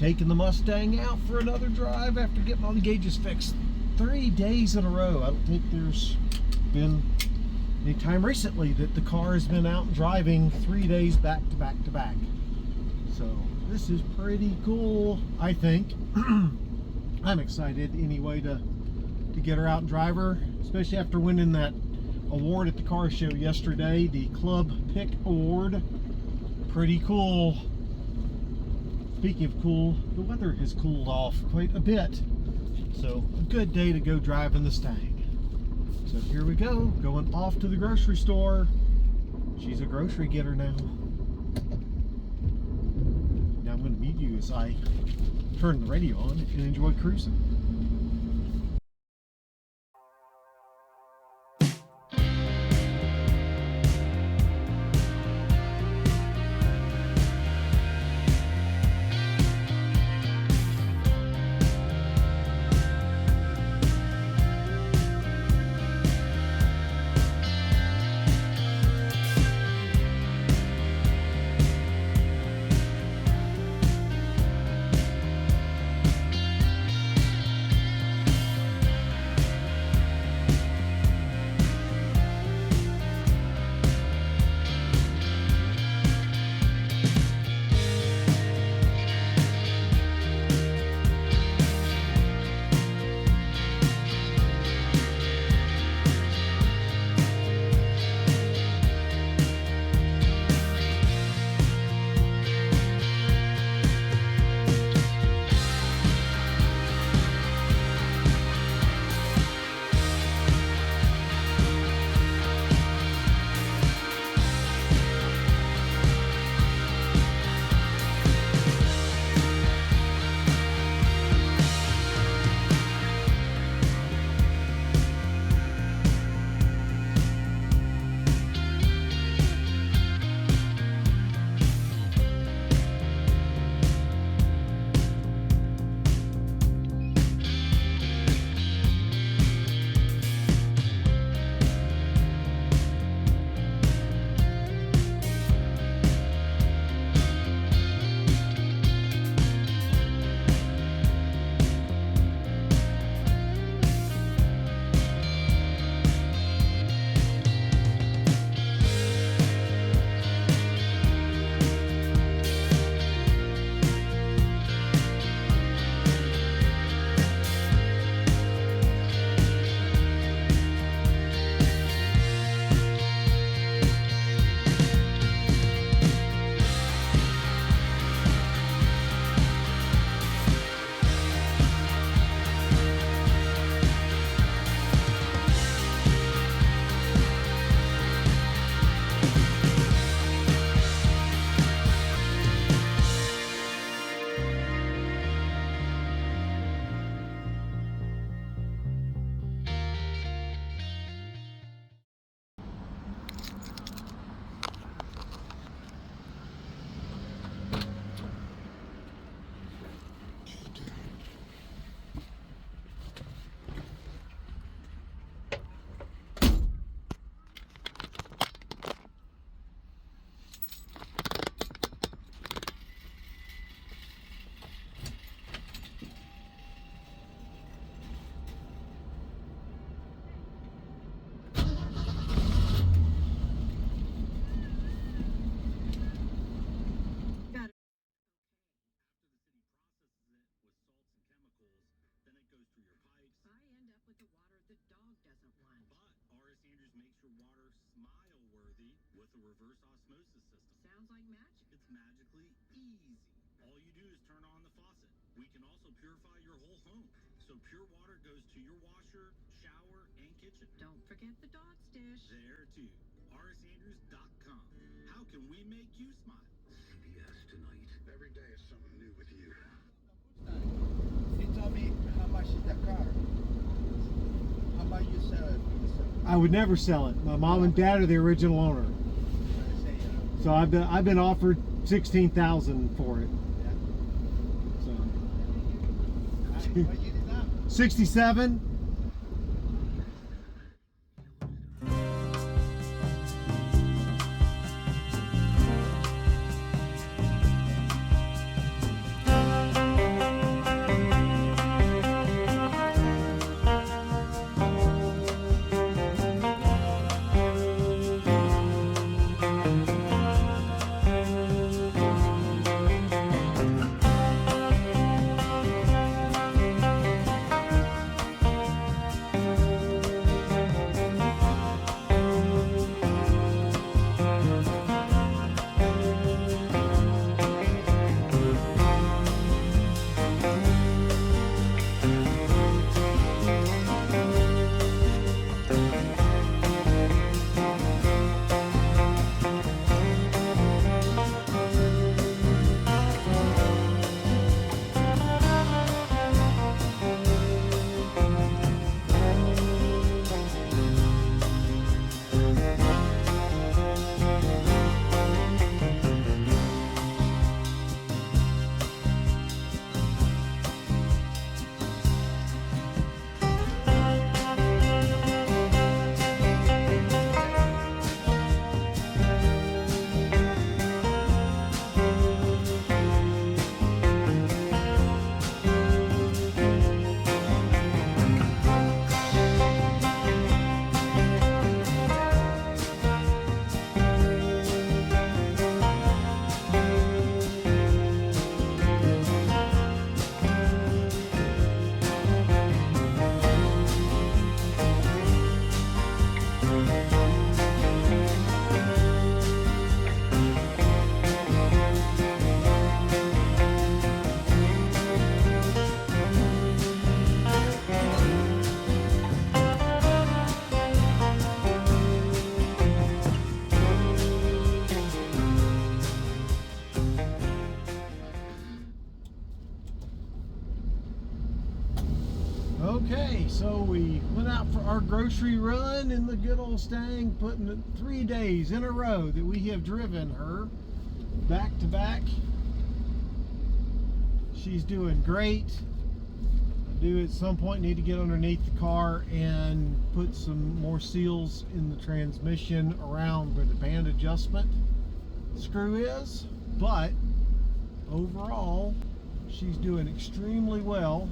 taking the Mustang out for another drive after getting all the gauges fixed 3 days in a row. I don't think there's been any time recently that the car has been out driving 3 days back to back to back. So this is pretty cool, I think. I'm excited anyway to get her out and drive her, especially after winning that award at the car show yesterday, the Club Pick Award. Pretty cool. Speaking of cool, the weather has cooled off quite a bit, so a good day to go driving the Mustang. So here we go, going off to the grocery store. She's a grocery getter now. Now I'm going to mute you as I turn the radio on and enjoy cruising. Reverse osmosis system. Sounds like magic. It's magically easy. All you do is turn on the faucet. We can also purify your whole home. So pure water goes to your washer, shower, and kitchen. Don't forget the dog's dish. There too. rsandrews.com. How can we make you smile? CBS tonight. Every day is something new with you. You tell me how much is that car? How about you sell it? I would never sell it. My mom and dad are the original owner. So I've been offered $16,000 for it. So 67. Okay, so we went out for our grocery run in the good old Mustang, putting it 3 days in a row that we have driven her back to back. She's doing great. I do at some point need to get underneath the car and put some more seals in the transmission around where the band adjustment screw is, but overall she's doing extremely well.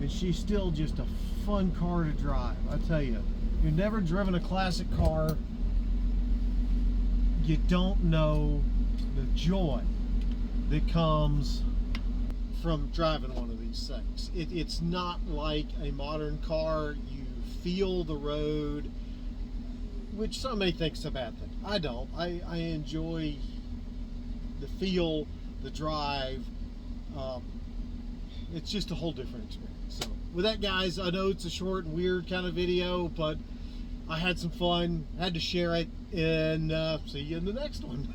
And she's still just a fun car to drive. I tell you, if you've never driven a classic car, you don't know the joy that comes from driving one of these things. It's not like a modern car. You feel the road, which some may think is a bad thing. I don't. I enjoy the feel, the drive. It's just a whole different experience. So with that, guys, I know it's a short and weird kind of video, but I had some fun, had to share it, and see you in the next one.